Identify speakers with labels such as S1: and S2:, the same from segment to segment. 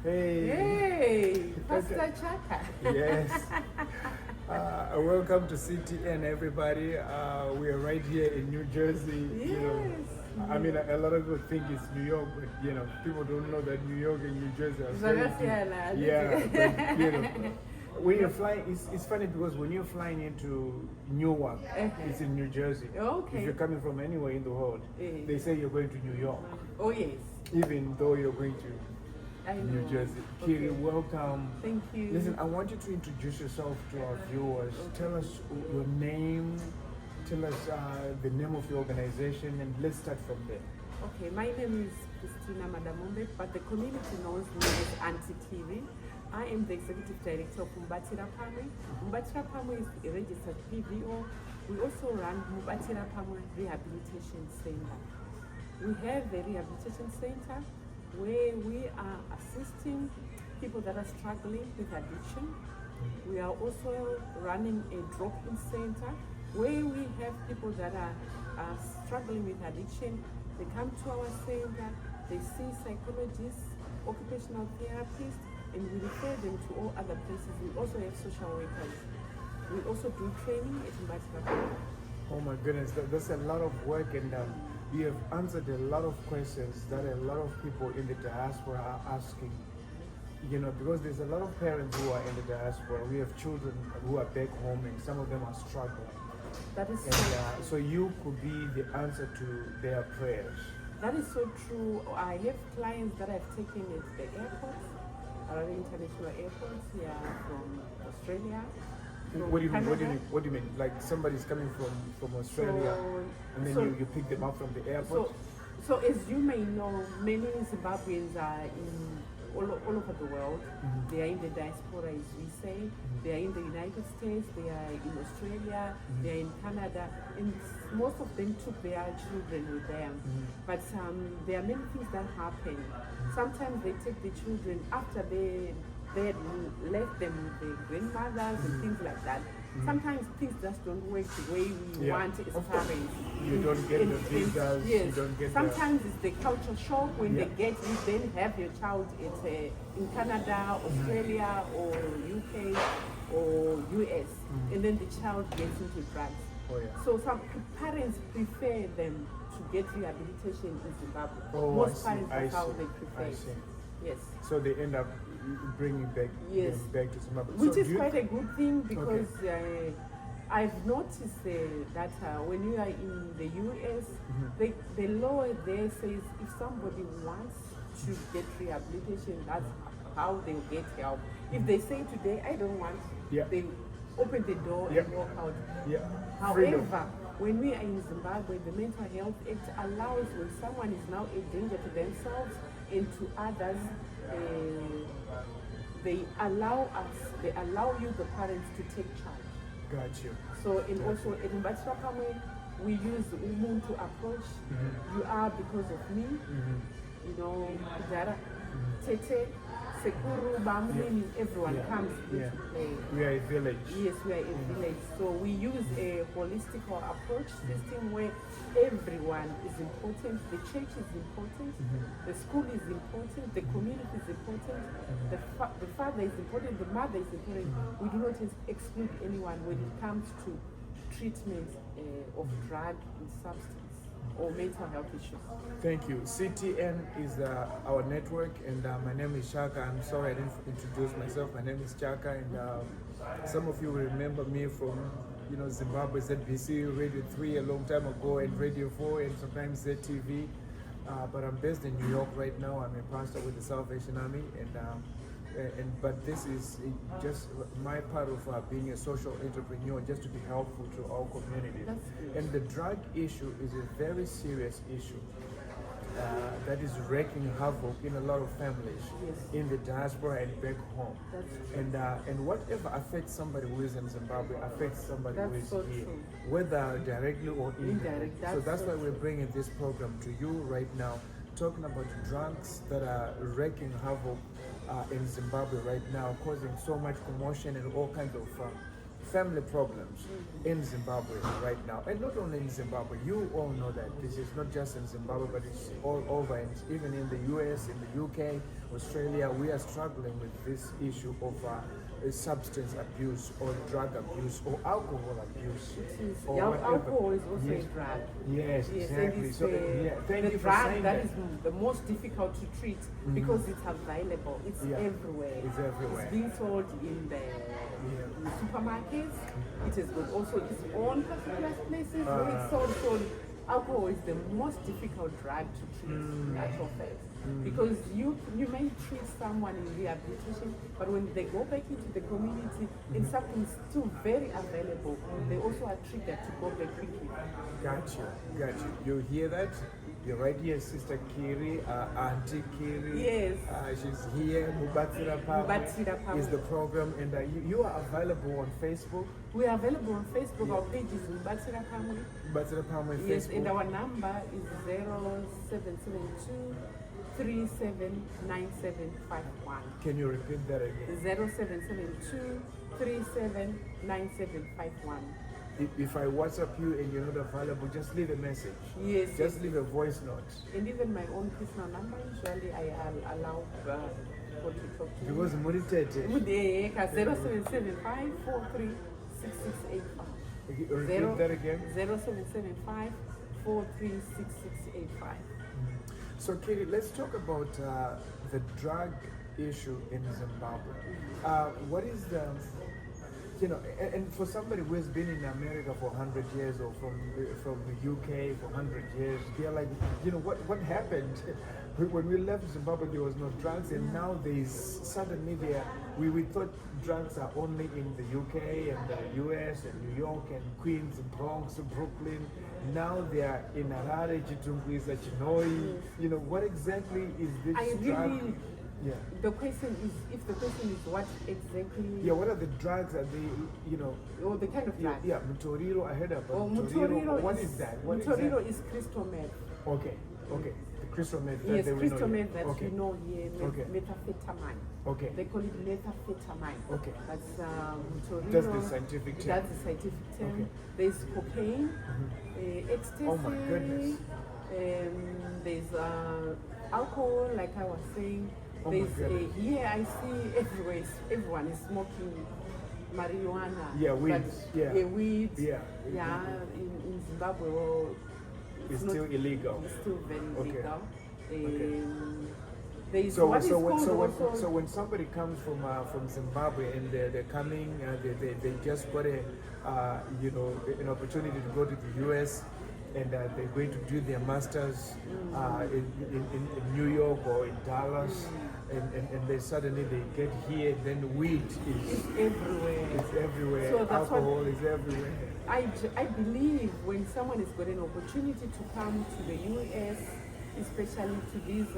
S1: Hey.
S2: Hey, Pastor Chaka.
S1: Yes. Welcome to C.T.N, everybody. We are right here in New Jersey.
S2: Yes.
S1: You know, I mean, a lot of people think it's New York, but people don't know that New York and New Jersey are very different. Yeah, but, when you're flying, it's funny because when you're flying into Newark, it's in New Jersey.
S2: Okay.
S1: If you're coming from anywhere in the world, they say you're going to New York.
S2: Oh yes.
S1: Even though you're going to New Jersey. Kiri, welcome.
S2: Thank you.
S1: Listen, I want you to introduce yourself to our viewers. Tell us your name, tell us the name of your organization, and let's start from there.
S2: Okay, my name is Mumbat, but the community knows me as Auntie Kiri. I am the executive director of Mubatirapamwe. Mubatirapamwe is a registered PVO. We also run Mubatirapamwe Rehabilitation Center. We have a rehabilitation center where we are assisting people that are struggling with addiction. We are also running a drop-in center where we have people that are struggling with addiction. They come to our center, they see psychologists, occupational therapists, and we refer them to all other places. We also have social workers. We also do training at Mubatirapamwe.
S1: Oh my goodness, that's a lot of work, and you have answered a lot of questions that a lot of people in the diaspora are asking. Because there's a lot of parents who are in the diaspora. We have children who are back home, and some of them are struggling.
S2: That is
S1: so you could be the answer to their prayers.
S2: That is so true. I have clients that I've taken at the airports, international airports here from Australia.
S1: What do you mean? Like somebody's coming from Australia, and then you pick them up from the airport?
S2: So as you may know, many Zimbabweans are in all over the world. They are in the diaspora, as we say. They are in the United States, they are in Australia, they are in Canada, and most of them took their children with them. But there are many things that happen. Sometimes they take the children after they had left them with their grandmothers and things like that. Sometimes things just don't work the way we want as parents.
S1: You don't get the visas,
S2: yes.
S1: You don't get
S2: Sometimes it's the culture shock when they get you, then have your child in Canada, Australia, or UK, or US, and then the child gets into drugs. So some parents prefer them to get rehabilitation in Zimbabwe. Most parents, that's how they prefer. Yes.
S1: So they end up bringing back to Zimbabwe.
S2: Which is quite a good thing because I've noticed that when you are in the US, the law there says if somebody wants to get rehabilitation, that's how they'll get help. If they say today, I don't want, they open the door and walk out. However, when we are in Zimbabwe, the Mental Health Act allows when someone is now a danger to themselves and to others, they allow you, the parents, to take charge.
S1: Got you.
S2: So, and also at Mubatirapamwe, we use the Ubuntu approach. You are because of me. Tete, Sekuru, Bamuni, everyone comes into play.
S1: We are a village.
S2: Yes, we are a village. So we use a holistic approach system where everyone is important. The church is important. The school is important. The community is important. The father is important. The mother is important. We do not exclude anyone when it comes to treatment of drug and substance or mental health issues.
S1: Thank you. C.T.N is our network, and my name is Chaka. I'm sorry I didn't introduce myself. My name is Chaka, and some of you will remember me from Zimbabwe, ZBC, Radio 3 a long time ago, and Radio 4, and sometimes ZTV. But I'm based in New York right now. I'm a pastor with the Salvation Army, but this is just my part of being a social entrepreneur, just to be helpful to our community. And the drug issue is a very serious issue that is wreaking havoc in a lot of families in the diaspora and back home. And whatever affects somebody who is in Zimbabwe affects somebody who is here, whether directly or indirectly. So that's why we're bringing this program to you right now, talking about drugs that are wreaking havoc in Zimbabwe right now, causing so much commotion and all kinds of family problems in Zimbabwe right now, and not only in Zimbabwe. You all know that this is not just in Zimbabwe, but it's all over, and even in the US, in the UK, Australia. We are struggling with this issue of substance abuse or drug abuse or alcohol abuse. Or
S2: alcohol is also
S1: yes.
S2: a drug.
S1: Yes, exactly. So, thank you for
S2: drug
S1: saying
S2: that is the most difficult to treat because it's available. It's everywhere.
S1: It's everywhere.
S2: It's being sold in the supermarkets. It has got also its own particular places where it's sold. So alcohol is the most difficult drug to treat in actual fact. Because you may treat someone in rehabilitation, but when they go back into the community and something is still very available, they also are triggered to go back quickly.
S1: Got you. You hear that? You're right here, Sister Kiri, Auntie Kiri.
S2: Yes.
S1: She's here. Mubatirapamwe is the program, and you are available on Facebook.
S2: We are available on Facebook. Our page is Mubatirapamwe.
S1: Mubatirapamwe Facebook.
S2: Yes, and our number is 0772 379751.
S1: Can you repeat that again?
S2: 0772 379751.
S1: If I WhatsApp you and you're not available, just leave a message.
S2: Yes.
S1: Just leave a voice note.
S2: And even my own personal number, usually I allow people to talk to
S1: Because Tete.
S2: 0775 436685.
S1: Repeat that again.
S2: 0775 436685.
S1: So, Kiri, let's talk about the drug issue in Zimbabwe. What is the, and for somebody who has been in America for 100 years or from the UK for 100 years, they're like, what happened? When we left Zimbabwe, there was no drugs, and now suddenly we thought drugs are only in the UK and the US and New York and Queens and Bronx and Brooklyn. Now they are in Harare, Chitungwiza, Chinoi. What exactly is this drug?
S2: The question is, if the question is what exactly...
S1: Yeah, what are the drugs? Are they,
S2: Or the kind of drugs?
S1: Yeah, Mutoriro, I heard about
S2: Mutoriro.
S1: What is that?
S2: Mutoriro is crystal meth.
S1: Okay. The crystal meth.
S2: Yes, crystal meth that
S1: okay.
S2: methamphetamine.
S1: Okay.
S2: They call it methamphetamine.
S1: Okay.
S2: That's Mutoriro.
S1: That's the scientific term.
S2: That's the scientific term. Okay. There's cocaine, ecstasy.
S1: Oh my goodness.
S2: There's alcohol, like I was saying.
S1: Oh
S2: There's here I see everywhere. Everyone is smoking marijuana.
S1: Yeah, weeds.
S2: Weeds.
S1: Yeah.
S2: In Zimbabwe,
S1: it's still illegal.
S2: It's still very illegal.
S1: So when somebody comes from Zimbabwe and they're coming, they just got an opportunity to go to the US. And they're going to do their masters in New York or in Dallas, and they suddenly get here, and then weed is
S2: everywhere.
S1: It's everywhere.
S2: So that's
S1: alcohol is everywhere.
S2: I believe when someone has got an opportunity to come to the US, especially to these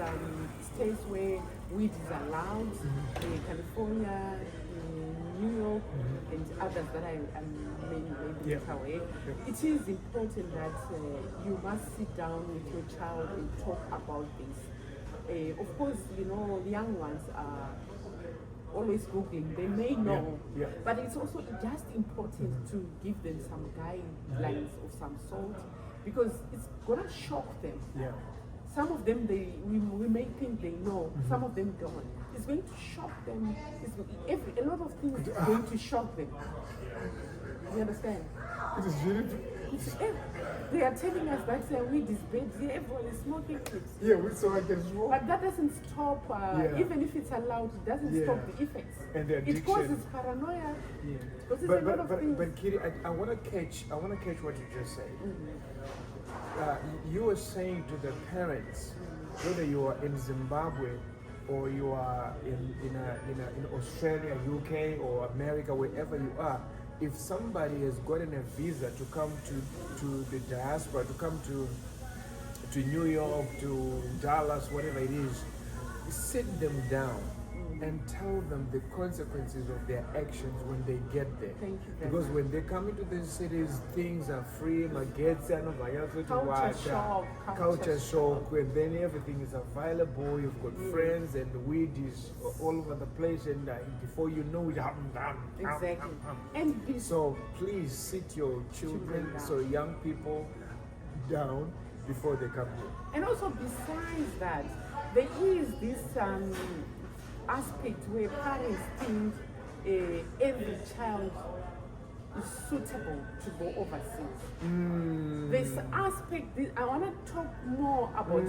S2: states where weed is allowed, California, New York, and others that I maybe away. It is important that you must sit down with your child and talk about this. Of course, the young ones are always Googling. They may know, but it's also just important to give them some guidelines of some sort, because it's gonna shock them. Some of them we may think they know, some of them don't. It's going to shock them. A lot of things are going to shock them. You understand?
S1: It is really.
S2: They are telling us that weed is bad. Everyone is smoking it.
S1: Yeah, so I guess wrong.
S2: But that doesn't stop. Even if it's allowed, it doesn't stop the effects.
S1: And the addiction.
S2: It causes paranoia. Because
S1: a lot of things. But Kiri, I want to catch what you just said. You were saying to the parents, whether you are in Zimbabwe or you are in Australia, UK, or America, wherever you are, if somebody has gotten a visa to come to the diaspora, to come to New York, to Dallas, whatever it is, sit them down and tell them the consequences of their actions when they get there.
S2: Thank you very
S1: Because
S2: much.
S1: when they come into these cities, things are free, culture shock, and then everything is available. You've got friends, and the weed is all over the place, and before you know it,
S2: Exactly. And this,
S1: so please sit your children,
S2: down.
S1: so young people, down before they come here.
S2: and also besides that, there is this aspect where parents think every child is suitable to go overseas. This aspect, I want to talk more about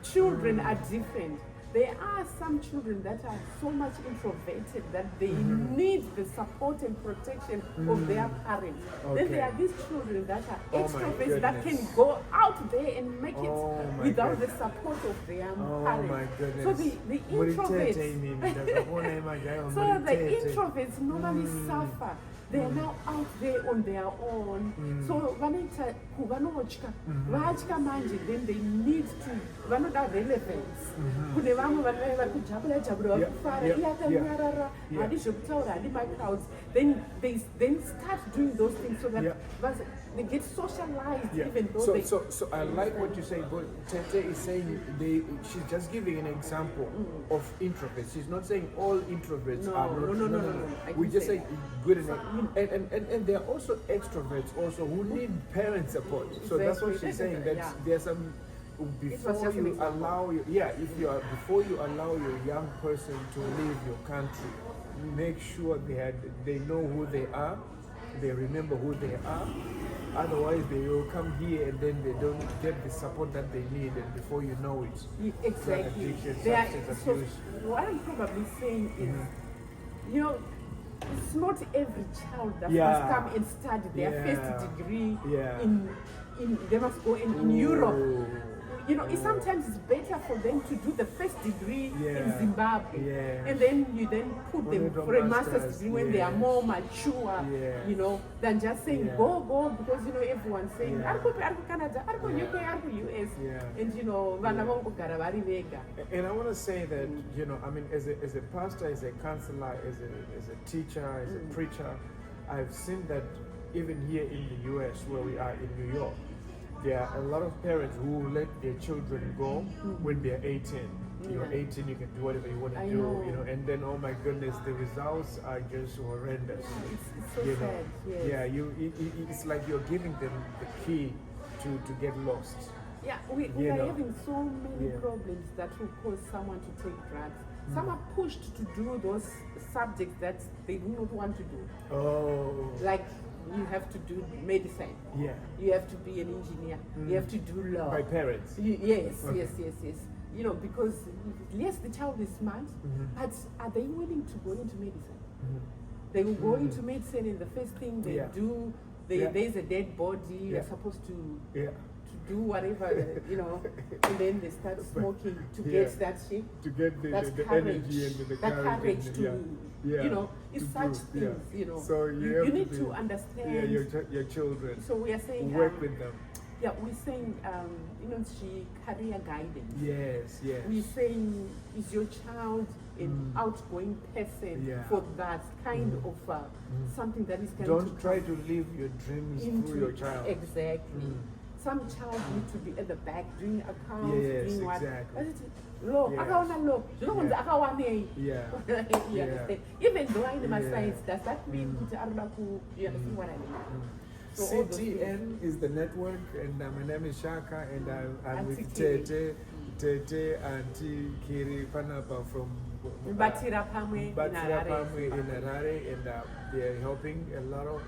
S2: children are different. There are some children that are so much introverted that they need the support and protection of their parents. Then there are these children that are extroverts that can go out there and make it without the support of their parents.
S1: My goodness.
S2: So the introverts, so the introverts normally suffer. They are now out there on their own. So vanoita kuvanochka vatya manje, then they need to vanoda relevance. Kune vamwe vari kujabula jabula vari kufara iye akanyarara hadi zvekutaura hadi macrowds. Then they start doing those things so that they get socialized even though
S1: So I like what you say, but Tete is saying she's just giving an example of introverts. She's not saying all introverts are not. No. We just say good enough. And there are also extroverts also who need parent support. So that's what she's saying. That there's some before you allow before you allow your young person to leave your country, make sure they know who they are, they remember who they are. Otherwise, they will come here and then they don't get the support that they need, and before you know it,
S2: exactly. So what I'm probably saying is, it's not every child that must come and study their first degree they must go in Europe. Sometimes it's better for them to do the first degree in Zimbabwe, and then you put them for a master's degree when they are more mature, than just saying go, because everyone's saying Arko Canada, Arko UK, Arko US, and vana vari vega.
S1: And I want to say that as a pastor, as a counselor, as a teacher, as a preacher, I've seen that even here in the US, where we are in New York, there are a lot of parents who let their children go when they're 18. You're 18, you can do whatever you want to do, and then, oh my goodness, the results are just horrendous.
S2: It's so sad, yes.
S1: Yeah, it's like you're giving them the key to get lost.
S2: Yeah, we are having so many problems that will cause someone to take drugs. Some are pushed to do those subjects that they do not want to do.
S1: Oh.
S2: Like, you have to do medicine.
S1: Yeah.
S2: You have to be an engineer. You have to do law.
S1: By parents.
S2: Yes. Because yes, the child is smart, but are they willing to go into medicine? They will go into medicine, and the first thing they do, there's a dead body. You're supposed to do whatever, and then they start smoking to get that shape,
S1: to get the energy and the
S2: courage to, it's such things,
S1: So
S2: you need to understand
S1: your children.
S2: So we are saying
S1: work with them.
S2: Yeah, we're saying career guidance.
S1: Yes.
S2: We're saying, is your child an outgoing person for that kind of something that is going
S1: Don't try to live your dreams through your child.
S2: Exactly. Some child need to be at the back doing accounts, doing what?
S1: Exactly.
S2: Law, even though I'm in my science, does that mean you understand what I mean? So
S1: C.T.N is the network, and my name is Shaka, and I'm with Tete Tete Kiri Panapa from
S2: Mubatirapamwe
S1: in Harare, and they're helping a lot of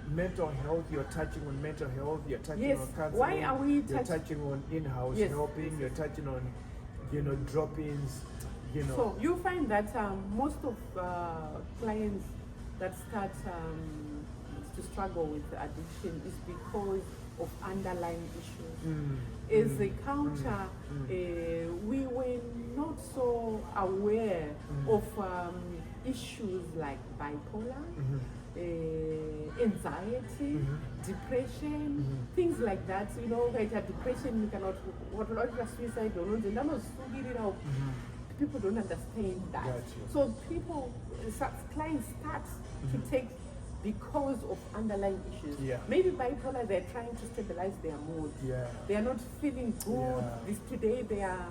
S1: mental health. You're touching on mental health. You're touching on counseling.
S2: Why are we
S1: You're touching on in-house helping. You're touching on drop-ins.
S2: So you find that most of clients that start to struggle with addiction is because of underlying issues. As a counter, we were not so aware of issues like bipolar, anxiety, depression, things like that. Like a depression, you cannot, what suicide, people don't understand that.
S1: Gotcha.
S2: So clients start to take because of underlying issues.
S1: Yeah.
S2: Maybe bipolar, they're trying to stabilize their mood.
S1: Yeah.
S2: They are not feeling good.
S1: Yeah.
S2: Today they are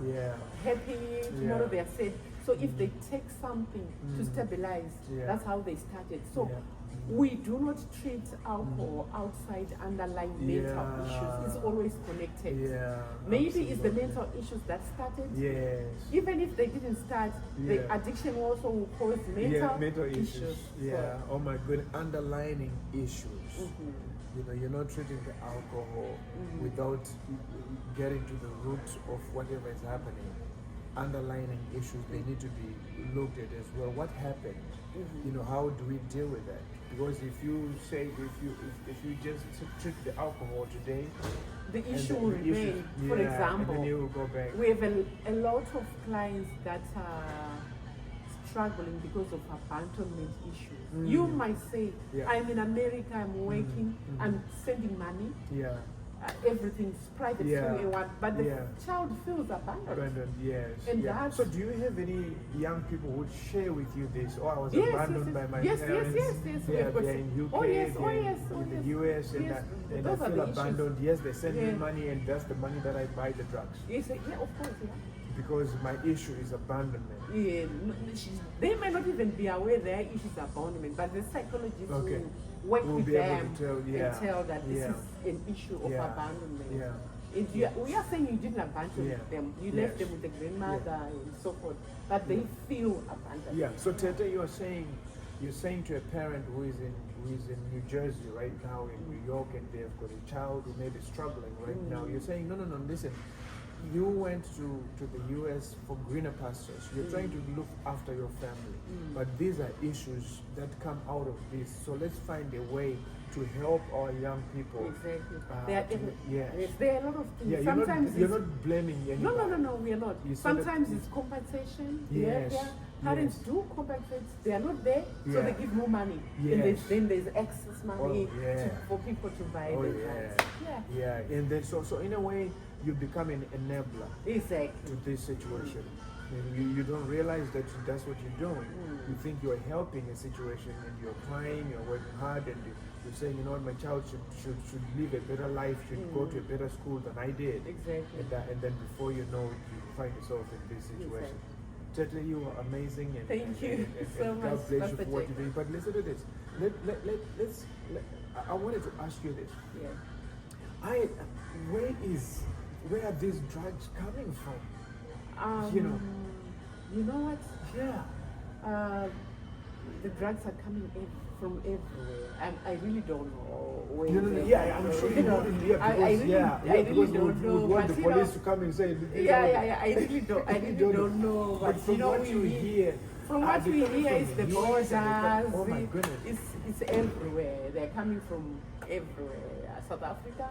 S2: happy, tomorrow they are sad. So if they take something to stabilize, that's how they started. So we do not treat alcohol outside underlying mental issues. It's always connected.
S1: Yeah.
S2: Maybe it's the mental issues that started.
S1: Yes.
S2: Even if they didn't start, the addiction also will cause mental issues.
S1: Yeah. Oh my goodness. Underlying issues. You know, you're not treating the alcohol without getting to the root of whatever is happening. Underlying issues, they need to be looked at as well. What happened? You know, how do we deal with that? Because if you say, if you just treat the alcohol today,
S2: the issue will remain. For example,
S1: and then you will go back.
S2: We have a lot of clients that are struggling because of abandonment issues. You might say, I'm in America, I'm working, I'm sending money.
S1: Yeah.
S2: Everything's private through A1, but the child feels abandoned.
S1: Yes.
S2: And
S1: so do you have any young people who would share with you this? Oh, I was abandoned by my parents.
S2: Yes.
S1: They're in UK, in the US, and I feel abandoned. Yes, they send me money, and that's the money that I buy the drugs.
S2: Yes, of course,
S1: Because my issue is abandonment.
S2: Yeah, they may not even be aware their issue is abandonment, but the psychologist will work with them and tell that this is an issue of abandonment. Yeah. We are saying you didn't abandon them, you left them with the grandmother and so forth, but they feel abandoned.
S1: Yeah. So Tete, you're saying to a parent who is in New Jersey right now, in New York, and they've got a child who may be struggling right now. You're saying, no, listen. You went to the US for greener pastures. You're trying to look after your family. But these are issues that come out of this. So let's find a way to help our young people.
S2: Exactly.
S1: Yes.
S2: There are a lot of things.
S1: Yeah,
S2: Sometimes
S1: you're not blaming anyone.
S2: No, we are not. Sometimes it's compensation.
S1: Yes.
S2: Parents do compensate. They are not there, so they give more money.
S1: Yes.
S2: And then there's excess money for people to buy the drugs.
S1: And then so in a way, you become an enabler to this situation. You don't realize that that's what you're doing. You think you're helping a situation, and you're trying, you're working hard, and you're saying, you know what, my child should live a better life, should go to a better school than I did.
S2: Exactly.
S1: And then before you know it, you find yourself in this situation. Tete, you are amazing, and
S2: thank you so much.
S1: God bless you for what you're doing. But listen to this. I wanted to ask you this. Where are these drugs coming from?
S2: You know what?
S1: Yeah.
S2: The drugs are coming from everywhere. I really don't know where.
S1: I'm sure you wouldn't. I really don't know. We want the police to come and say.
S2: I really don't know.
S1: But from what you hear.
S2: From what we hear is the borders.
S1: Oh my goodness.
S2: It's everywhere. They're coming from everywhere. South Africa,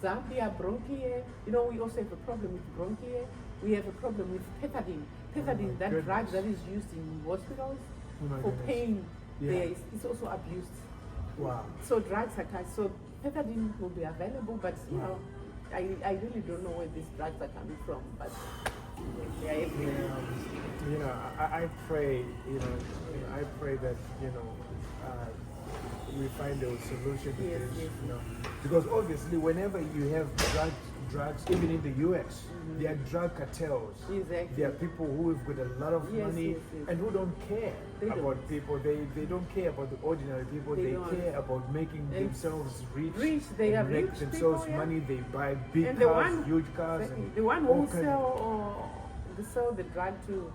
S2: Zambia, bronchia. We also have a problem with bronchia. We have a problem with pethidine. Pethidine, that drug that is used in hospitals for pain. It's also abused.
S1: Wow.
S2: So drugs are cut. So pethidine will be available, but I really don't know where these drugs are coming from. But they are everywhere.
S1: I pray. I pray that we find a solution to this. Because obviously, whenever you have drugs, even in the US, there are drug cartels.
S2: Exactly.
S1: There are people who have got a lot of money and who don't care about people. They don't care about the ordinary people. They care about making themselves rich.
S2: They are
S1: make
S2: rich
S1: themselves
S2: people,
S1: money. They buy big cars, huge cars. And
S2: the one who sell the drug to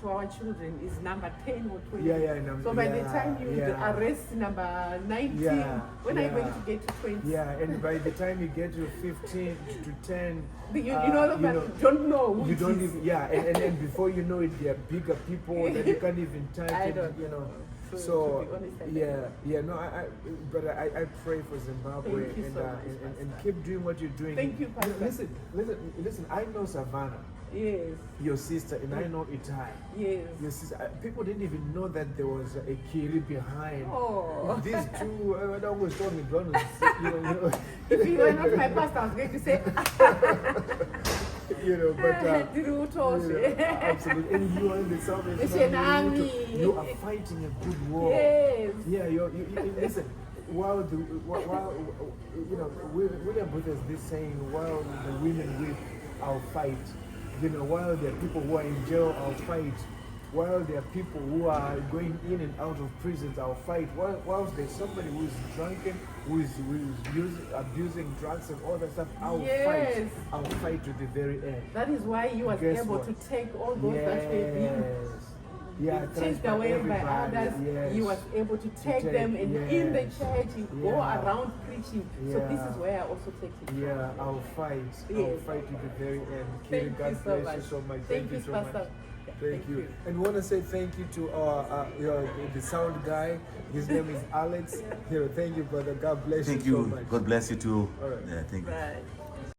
S2: our children is number 10 or 20. So by the time you arrest number 19, when are you going to get to 20?
S1: And by the time you get to 15 to 10,
S2: you don't know.
S1: You don't even, and before you know it, there are bigger people that you can't even touch. So I pray for Zimbabwe and keep doing what you're doing.
S2: Thank you, Pastor.
S1: Listen. I know Savannah.
S2: Yes.
S1: Your sister, and I know Itai.
S2: Yes.
S1: Your sister. People didn't even know that there was a Kiri behind.
S2: Oh.
S1: These two, I always told me,
S2: If you were not my pastor, I was going to say.
S1: You know, but absolutely. And you are in the Salvation Army. You are fighting a good war.
S2: Yes.
S1: Yeah, you listen. While you know, William Booth has this saying, while the women weep, I'll fight. You know, while there are people who are in jail, I'll fight. While there are people who are going in and out of prisons, I'll fight. Whilst there's somebody who is drunken, who is abusing drugs and all that stuff, I'll fight. I'll fight to the very end.
S2: That is why you was able to take all those that were being chased away by others. He was able to take them and in the church, go around preaching. So this is where I also take it.
S1: Yeah, I'll fight. I'll fight to the very end. Kiri, God bless you so much.
S2: Thank you so much.
S1: Thank you. And we want to say thank you to our the sound guy. His name is Alex. Thank you, brother. God bless you so much.
S3: God bless you too.
S1: All right.
S3: Yeah, thank you.
S2: Bye.